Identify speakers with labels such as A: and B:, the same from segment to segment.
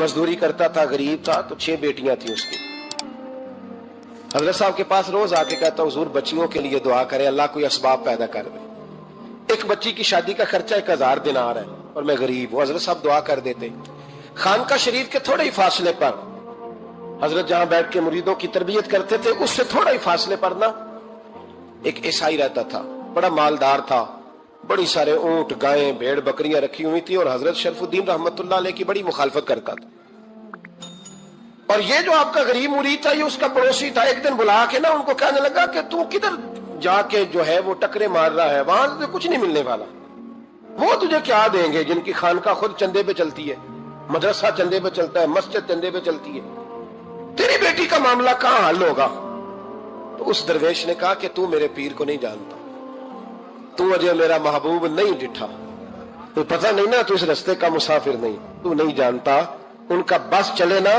A: मजदूरी करता था, गरीब था, तो 6 बेटियां थी उसकी। हजरत साहब के पास रोज आके कहता, हुजूर बच्चियों के लिए दुआ करें, अल्लाह कोई असबाब पैदा कर दे। एक बच्ची की शादी का खर्चा 1000 दिनार है और मैं गरीब हूं। हजरत साहब दुआ कर देते। खानका शरीफ के थोड़े ही फासले पर, हजरत जहां बैठ के मुरीदों की तरबियत करते थे, उससे थोड़ा ही फासले पर ना एक ईसाई रहता था, बड़ा मालदार था, बड़ी सारे ऊंट, गायें, भेड़, बकरियां रखी हुई थी, और हजरत शरफुद्दीन रहमतुल्लाह अलैह की बड़ी मुखालफत करता था। और ये जो आपका गरीब मुरीद था, ये उसका पड़ोसी था। एक दिन बुला के ना उनको कहने लगा कि तू किधर जाके जो है वो टकरे मार रहा है, वहां से कुछ नहीं मिलने वाला। वो तुझे क्या देंगे जिनकी खानका खुद चंदे पे चलती है, मदरसा चंदे पे चलता है, मस्जिद चंदे पे चलती है, तेरी बेटी का मामला कहां हल होगा? तो उस दरवेश ने कहा कि तू मेरे पीर को नहीं जानता, तू अजय मेरा महबूब नहीं डिठा, तो पता नहीं ना, तू इस रास्ते का मुसाफिर नहीं, तू नहीं जानता। उनका बस चले ना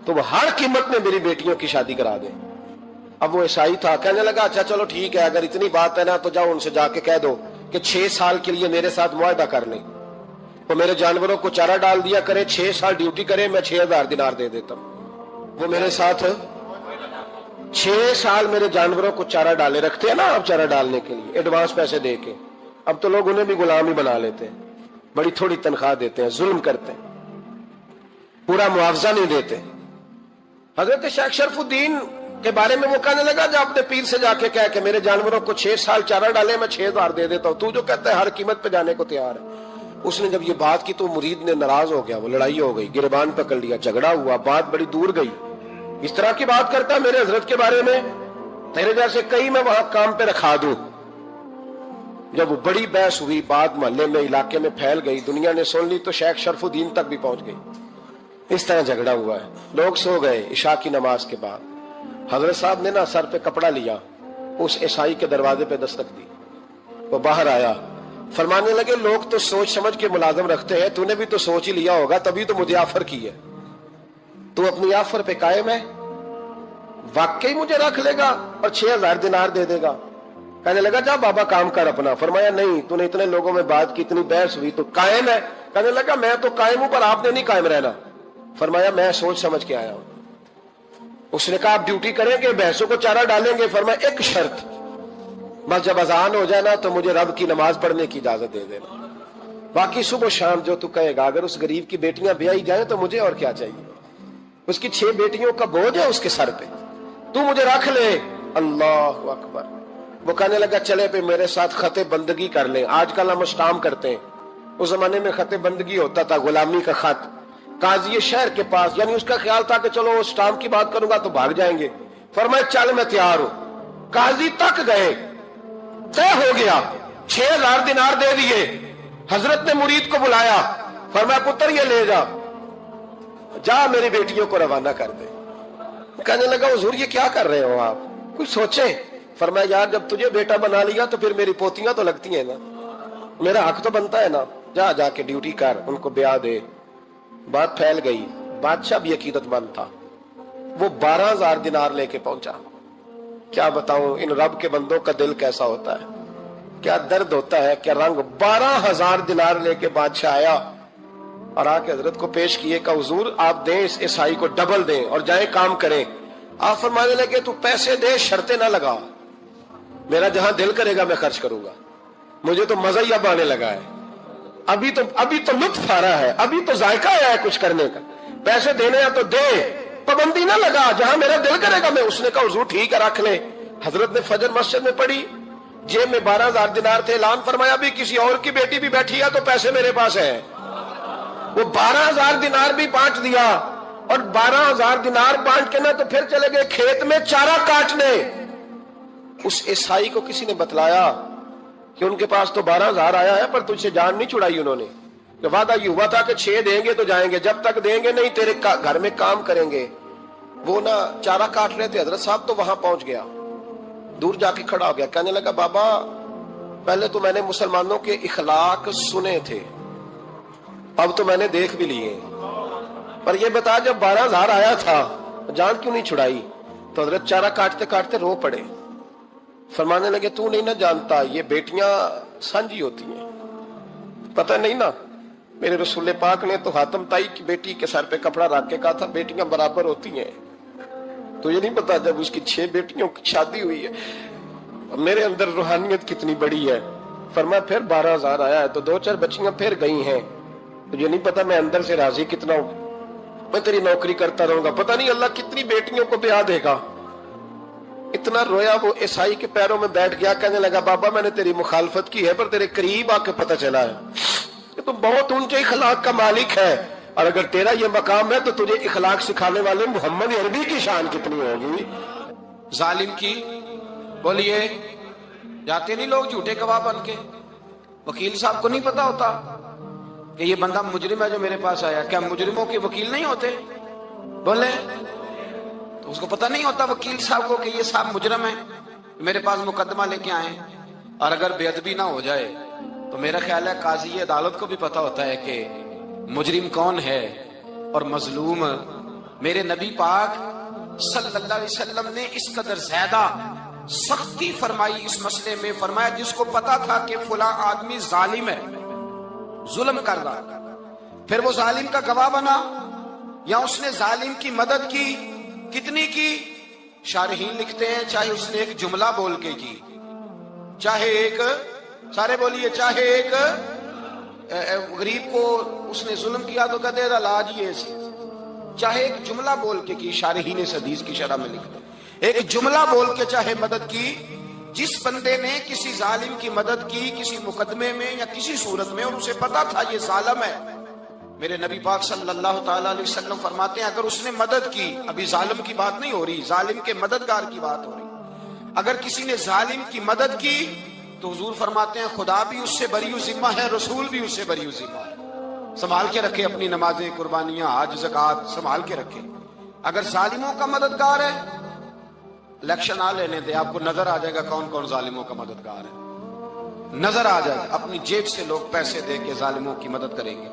A: तो वो हर कीमत में मेरी बेटियों की शादी करा दे। अब वो ईसाई था, कहने लगा अच्छा चलो ठीक है, अगर इतनी बात है ना तो जाओ उनसे जाके कह दो कि 6 साल के लिए मेरे साथ मुआहदा कर लें, वो मेरे जानवरों को चारा डाल दिया करे, 6 साल ड्यूटी करे, मैं 6000 दिनार दे देता हूं। वो मेरे साथ 6 साल मेरे जानवरों को चारा डाले, रखते हैं ना आप चारा डालने के लिए एडवांस पैसे दे के। अब तो लोग उन्हें भी गुलाम ही बना लेते हैं, बड़ी थोड़ी तनख्वाह देते हैं, जुल्म करते हैं, पूरा मुआवजा नहीं देते। हजरत शेख शरफुद्दीन के बारे में वो कहने लगा, जब अपने पीर से जाके कह के मेरे जानवरों को 6 साल चारा डाले, मैं 6000 दे देता हूं, तू जो कहता है हर कीमत पे जाने को तैयार है। उसने जब ये बात की तो मुरीद ने नाराज हो गया, वो लड़ाई हो गई, गिरबान पकड़ लिया, झगड़ा हुआ, बात बड़ी दूर गई। इस तरह की बात करता मेरे हजरत के बारे में, तेरे जैसे कई मैं वहां काम पे रखा दूं। जब वो बड़ी बहस हुई, बात मोहल्ले में, इलाके में फैल गई, दुनिया ने सुन ली, तो शेख शरफुद्दीन तक भी पहुंच गई। इस तरह झगड़ा हुआ है। लोग सो गए इशा की नमाज के बाद। हजरत साहब ने ना सर पे कपड़ा लिया, उस ईसाई के दरवाजे पे दस्तक दी, वो बाहर आया, फरमाने लगे लोग तो सोच समझ के मुलाजम रखते हैं, तूने भी तो सोच ही लिया होगा, तभी तो मुझे ऑफर की है। तू अपनी ऑफर पे कायम है? वाकई मुझे रख लेगा और 6000 दिनार दे देगा? कहने लगा जा बाबा काम कर अपना। फरमाया नहीं, तूने इतने लोगों में बात की, इतनी बहस हुई, तो कायम है? कहने लगा मैं तो कायम हूं, पर आपने नहीं कायम रहना। फरमाया मैं सोच समझ के आया हूं। उसने कहा आप ड्यूटी करेंगे, भैंसों को चारा डालेंगे? फरमाया एक शर्त, बस जब अजान हो जाए ना तो मुझे रब की नमाज पढ़ने की इजाजत दे देना, बाकी सुबह शाम जो तू कहेगा। अगर उस गरीब की बेटियां ब्याही जाए तो मुझे और क्या चाहिए? उसकी 6 बेटियों का बोझ है उसके सर पे, तू मुझे रख ले। अल्लाह अकबर। वो कहने लगा चले पे मेरे साथ खते बंदगी कर ले। आजकल हम स्टाम करते हैं, उस जमाने में खते बंदगी होता था, गुलामी का खत, काजी शहर के पास, यानी उसका ख्याल था कि चलो स्टाम की बात करूंगा तो भाग जाएंगे। फरमाया चल मैं तैयार हूं। काजी तक गए, तय हो गया, 6000 दिनार दे दिए। हजरत ने मुरीद को बुलाया, फरमाया पुत्र ये ले जा, जा मेरी बेटियों को रवाना कर दे। कहने लगा हुजूर ये क्या कर रहे हो आप, कुछ सोचे? फरमाया यार जब तुझे बेटा बना लिया तो फिर मेरी पोतियां तो लगती हैं ना, मेरा हक तो बनता है ना, जा जाके ड्यूटी कर, उनको ब्याह दे। बात फैल गई, बादशाह भी अकीदतमंद था, वो 12000 दिनार लेके पहुंचा। क्या बताऊं इन रब के बंदों का दिल कैसा होता है, क्या दर्द होता है, क्या रंग। 12000 दिनार लेके बादशाह आया और आके हजरत को पेश किए, का हुजूर आप दें इस ईसाई को डबल दें और जाए काम करें। आप फरमाने लगे तू पैसे दे, शर्तें ना लगा, मेरा जहां दिल करेगा मैं खर्च करूंगा, मुझे तो मजा ही अब आने लगा है, अभी तो लुत्फ आ रहा है, अभी तो जायका आया है कुछ करने का, पैसे देने हैं तो दे, पाबंदी ना लगा, जहां मेरा दिल करेगा मैं। उसने कहा हुजूर ठीक है रख ले। हजरत ने फजर मस्जिद में पढ़ी, जेब में 12000 दिनार थे, ऐलान फरमाया भी किसी और की बेटी भी बैठी है तो पैसे मेरे पास है। वो 12000 दिनार भी बांट दिया, और 12000 दिनार बांट के ना तो फिर चले गए खेत में चारा काटने। उस ईसाई को किसी ने बतलाया कि उनके पास तो 12000 आया है, पर तुझसे जान नहीं छुड़ाई उन्होंने। तो वादा ये हुआ था कि 6 देंगे तो जाएंगे, जब तक देंगे नहीं तेरे घर में काम करेंगे। वो ना चारा काट रहे थे, हजरत साहब तो वहां पहुंच गया, दूर जाके खड़ा हो गया, कहने लगा बाबा पहले तो मैंने मुसलमानों के इखलाक सुने थे, अब तो मैंने देख भी लिए, पर ये बता जब 12000 आया था जान क्यों नहीं छुड़ाई? तो हजरत चारा काटते काटते रो पड़े। फरमाने लगे तू नहीं ना जानता, ये बेटियां सांझी होती हैं, पता नहीं ना, मेरे रसूल पाक ने तो हातम ताई की बेटी के सर पे कपड़ा रख के कहा था बेटियां बराबर होती हैं। तुझे नहीं पता जब उसकी 6 बेटियों की शादी हुई है मेरे अंदर रूहानियत कितनी बड़ी है। फरमाया फिर 12,000 आया है तो 2-4 बच्चियां फिर गई हैं। तुझे नहीं पता मैं अंदर से राजी कितना हूं, मैं तेरी नौकरी करता रहूंगा, पता नहीं अल्लाह कितनी बेटियों को ब्याह देगा। इतना रोया वो ईसाई के पैरों में बैठ गया, कहने लगा बाबा मैंने तेरी मुखालफत की है पर तेरे करीब आके पता चला है कि तू बहुत ऊंचे इखलाक का मालिक है, और अगर तेरा ये मकाम है तो तुझे इखलाक सिखाने वाले मोहम्मद अरबी की शान कितनी होगी।
B: जालिम की बोलिए, जाते नहीं लोग झूठे गवाह बन के। वकील साहब को नहीं पता होता कि ये बंदा मुजरिम है जो मेरे पास आया। क्या मुजरिमों के वकील नहीं होते? बोले तो उसको पता नहीं होता वकील साहब को कि ये साहब मुजरिम है, मेरे पास मुकदमा लेके आए। और अगर बेअदबी ना हो जाए तो मेरा ख्याल है काजी अदालत को भी पता होता है कि मुजरिम कौन है और मजलूम। मेरे नबी पाक सल्लल्लाहु अलैहि वसल्लम ने इस कदर ज्यादा सख्ती फरमाई इस मसले में। फरमाया जिसको पता था कि फला आदमी जालिम है, जुल्म कर रहा, फिर वो जालिम का गवाह बना या उसने जालिम की मदद की, कितनी की? शारहीन लिखते हैं चाहे उसने एक जुमला बोल के की, चाहे एक, सारे बोलिए, चाहे एक गरीब को उसने जुल्म किया तो कहते हैं लाज ये सी, चाहे एक जुमला बोल के की। शारहीन इस हदीस की शरह में लिखते हैं एक जुमला बोल के चाहे मदद की। जिस बंदे ने किसी जालिम की मदद की किसी मुकदमे में या किसी सूरत में और उसे पता था ये जालिम है, मेरे नबी पाक सल्लल्लाहु ताला अलैहि वसल्लम फरमाते हैं अगर उसने मदद की, अभी जालिम की बात नहीं हो रही, जालिम के मददगार की बात हो रही, अगर किसी ने जालिम की मदद की तो हुजूर फरमाते हैं खुदा भी उससे बरी जिम्मा है, रसूल भी उससे बरी जिम्मा है। संभाल के रखे अपनी नमाजें, कुर्बानियां, हज, ज़कात संभाल के रखे। अगर जालिमों का मददगार है, इलेक्शन आ लेने दे, आपको नजर आ जाएगा कौन कौन जालिमों का मददगार है, नजर आ जाएगा। अपनी जेब से लोग पैसे दे के जालिमों की मदद करेंगे,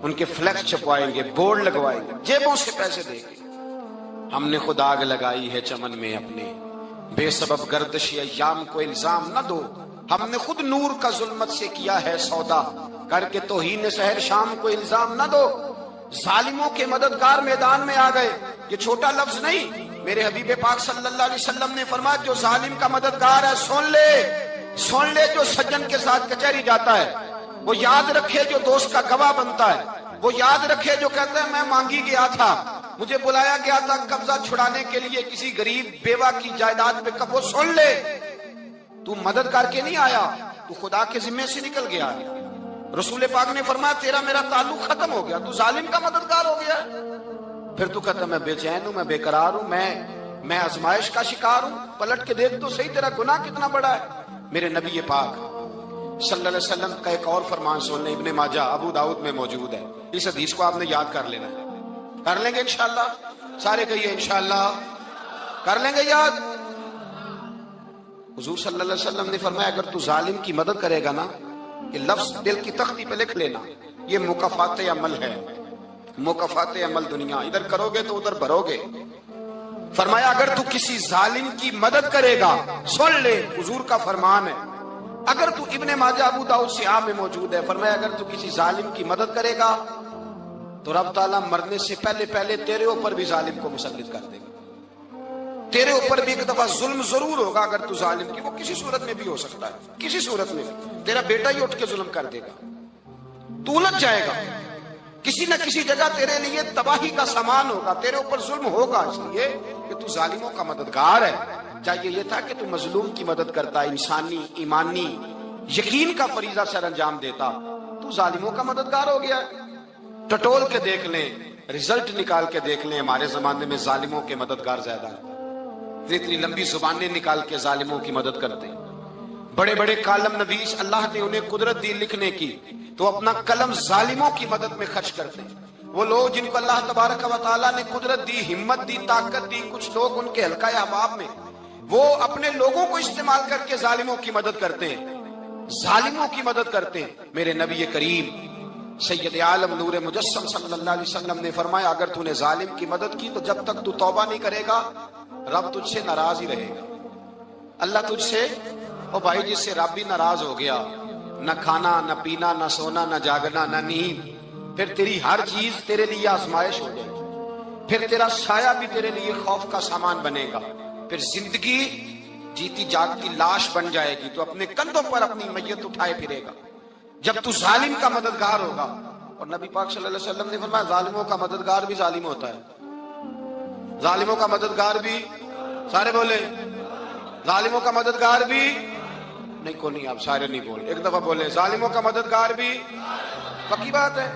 B: उनके फ्लैक्स छपवाएंगे, बोर्ड लगवाएंगे, जेबों से पैसे देंगे। हमने खुद आग लगाई है चमन में अपने, बेसबब गर्दिश अय्याम को इल्जाम न दो, हमने खुद नूर का जुल्मत से किया है सौदा, करके तौहीन सहर शाम को इल्जाम न दो। जालिमों के मददगार मैदान में आ गए, ये छोटा लफ्ज नहीं। मेरे हबीब पाक सल्लल्लाहु अलैहि वसल्लम ने फरमाया जो जालिम का मददगार है सुन ले, जो सज्जन के साथ कचहरी जाता है वो याद रखे, जो दोस्त का गवाह बनता है वो याद रखे, जो कहता है मैं मांगी गया था, मुझे बुलाया गया था कब्जा छुड़ाने के लिए किसी गरीब बेवा की जायदाद पे, कब वो सुन ले, तू मदद करके नहीं आया, तू खुदा के जिम्मे से निकल गया। रसूल पाक ने फरमाया तेरा मेरा ताल्लुक खत्म हो गया, तू जालिम का मददगार हो गया। फिर तू कहता मैं बेचैन हूं, मैं बेकरार हूं, मैं आजमाइश का शिकार हूं। पलट के देख तो सही तेरा गुनाह कितना बड़ा है। मेरे नबी पाक सल्लल्लाहु अलैहि वसल्लम का एक और फरमान सुन ले, इब्ने माजा अबू दाऊद में मौजूद है। इस हदीस को आपने याद कर लेना है, कर लेंगे इंशाअल्लाह, सारे कहिए इंशाअल्लाह, कर लेंगे याद। हुजूर सल्लल्लाहु अलैहि वसल्लम ने फरमाया अगर तू जालिम की मदद करेगा ना, ये लफ्ज दिल की तख्ती पे लिख लेना, ये मुकफात अमल है, मुकफात अमल दुनिया, इधर करोगे तो उधर भरोगे। फरमाया अगर तू किसी जालिम की मदद करेगा, सुन ले हुजूर का फरमान है, अगर तू इब्ने माजा अबू दाऊद सियाह में मौजूद है, फरमाया अगर तू किसी जालिम की मदद करेगा तो रब ताला मरने से पहले पहले तेरे ऊपर भी जालिम को मुसल्लित कर देगा, तेरे ऊपर भी एक दफा जुल्म जरूर होगा। अगर तू जालिम की, वो किसी सूरत में भी हो सकता है, किसी सूरत में तेरा बेटा ही उठ के जुल्म कर देगा, तू उलझ जाएगा, किसी न किसी जगह तेरे लिए तबाही का सामान होगा, तेरे ऊपर जुल्म होगा, इसलिए कि तू जालिमों का मददगार है। चाहिए ये था कि तू मजलूम की मदद करता, इंसानी ईमानी यकीन का फरीजा सर अंजाम देता, तू जालिमों का मददगार हो गया। टटोल के देख लें, रिजल्ट निकाल के देख लें, हमारे जमाने में जालिमों के मददगार ज्यादा है। इतनी लंबी जुबानें निकाल के जालिमों की मदद करते हैं, बड़े बड़े कालम नवीस अल्लाह ने उन्हें कुदरत दी लिखने की, तो अपना कलम जालिमों की मदद में खर्च करते हैं। वो लोग जिनको अल्लाह तबारक व तआला ने कुदरत दी, हिम्मत दी, ताकत दी, कुछ लोग उनके हल्का अहबाब में वो अपने लोगों को इस्तेमाल करके जालिमों की मदद करते हैं, जालिमों की मदद करते हैं। मेरे नबी करीम सैयद आलम नूर मुजस्सम सल्लल्लाहु अलैहि वसल्लम ने फरमाया अगर तूने जालिम की मदद की तो जब तक तू तौबा नहीं करेगा रब तुझसे नाराज ही रहेगा। अल्लाह तुझसे, ओ भाई जिससे रब भी नाराज हो गया نہ کھانا نہ پینا نہ سونا نہ جاگنا نہ نیند، پھر تیری ہر چیز تیرے لیے آزمائش ہو جائے گی، پھر تیرا سایہ بھی تیرے لیے خوف کا سامان بنے گا، پھر زندگی جیتی جاگتی لاش بن جائے گی، تو اپنے کندھوں پر اپنی میت اٹھائے پھرے گا جب تو ظالم کا مددگار ہوگا۔ اور نبی پاک صلی اللہ علیہ وسلم نے فرمایا ظالموں کا مددگار بھی ظالم ہوتا ہے، ظالموں کا مددگار بھی، سارے بولے ظالموں کا مددگار بھی، نہیں کو نہیں، آپ سارے نہیں بولے، ایک دفعہ بولے ظالموں کا مددگار بھی، پکی بات ہے،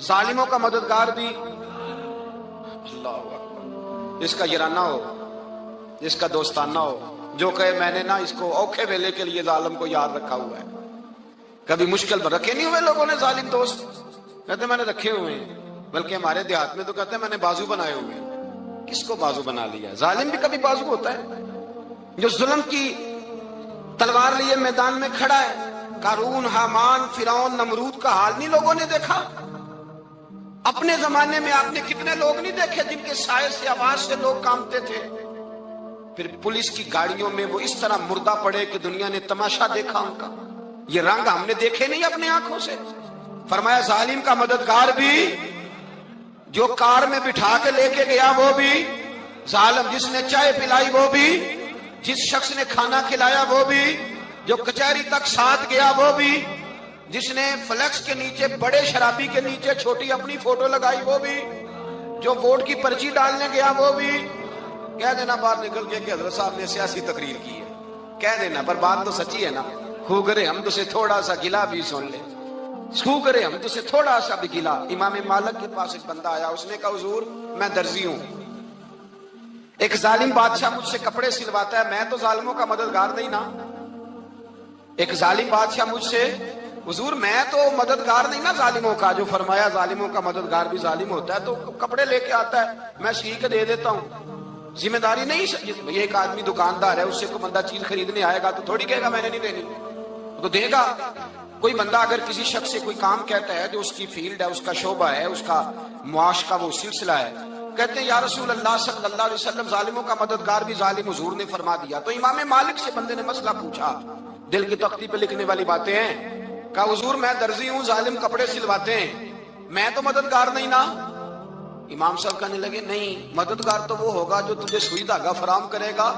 B: ظالموں کا مددگار بھی۔ اللہ اکبر، جس کا یارانہ ہو، جس کا دوستانہ ہو، جو کہے میں نے نا اس کو اوکھے ویلے کے لیے ظالم کو یاد رکھا ہوا ہے۔ کبھی مشکل پر رکھے نہیں ہوئے لوگوں نے ظالم دوست؟ کہتے میں نے رکھے ہوئے ہیں، بلکہ ہمارے دیہات میں تو کہتے ہیں میں نے بازو بنائے ہوئے ہیں۔ کس کو بازو بنا لیا؟ ظالم بھی کبھی بازو ہوتا ہے، جو ظلم کی تلوار لیے میدان میں کھڑا ہے۔ قارون، حامان، فرعون، نمرود کا حال نہیں لوگوں نے دیکھا؟ اپنے زمانے میں آپ نے کتنے لوگ نہیں دیکھے جن کے سائے سے، آواز سے لوگ کانپتے تھے؟ پھر پولیس کی گاڑیوں میں وہ اس طرح مردہ پڑے کہ دنیا نے تماشا دیکھا ان کا۔ یہ رنگ ہم نے دیکھے نہیں اپنے آنکھوں سے۔ فرمایا ظالم کا مددگار بھی، جو کار میں بٹھا کے لے کے گیا وہ بھی ظالم، جس نے چائے پلائی وہ بھی، جس شخص نے کھانا کھلایا وہ بھی، جو کچہری تک ساتھ گیا وہ بھی، جس نے فلیکس کے نیچے، بڑے شرابی کے نیچے چھوٹی اپنی فوٹو لگائی وہ بھی، جو ووٹ کی پرچی ڈالنے گیا وہ بھی۔ کہہ دینا باہر نکل کے کہ حضرت صاحب نے سیاسی تقریر کی ہے، کہہ دینا، پر بات تو سچی ہے نا۔ خو کرے ہم تو سے تھوڑا سا گلا بھی سن لے، خو کرے ہم تو سے تھوڑا سا بھی گلا۔ امام مالک کے پاس ایک بندہ آیا، اس نے کہا حضور میں درزی ہوں، ایک ظالم بادشاہ مجھ سے کپڑے سلواتا ہے، میں تو ظالموں کا مددگار نہیں نا۔ ایک ظالم بادشاہ مجھ سے، حضور میں تو مددگار نہیں نا ظالموں کا۔ جو فرمایا ظالموں کا مددگار بھی ظالم ہوتا ہے، تو کپڑے لے کے آتا ہے، میں سی کے دے دیتا ہوں، ذمہ داری نہیں۔ یہ ایک آدمی دکاندار ہے، اس سے کوئی بندہ چیز خریدنے آئے گا تو تھوڑی کہے گا میں نے نہیں دینی، تو دے گا۔ کوئی بندہ اگر کسی شخص سے کوئی کام کہتا ہے جو اس کی فیلڈ ہے، اس کا شعبہ ہے، اس کا معاش کا وہ سلسلہ ہے، کہتے ہیں یا رسول اللہ صلی اللہ علیہ وسلم ظالموں کا مددگار بھی ظالم، حضور نے فرما دیا۔ تو امام مالک سے بندے نے مسئلہ پوچھا، دل کی تختی پہ لکھنے والی باتیں ہیں، کہا حضور میں درزی ہوں، ظالم کپڑے سلواتے ہیں، میں تو مددگار نہیں نا۔ امام صاحب کہنے لگے نہیں، مددگار تو وہ ہوگا جو تجھے سوئی دھاگا فراہم کرے گا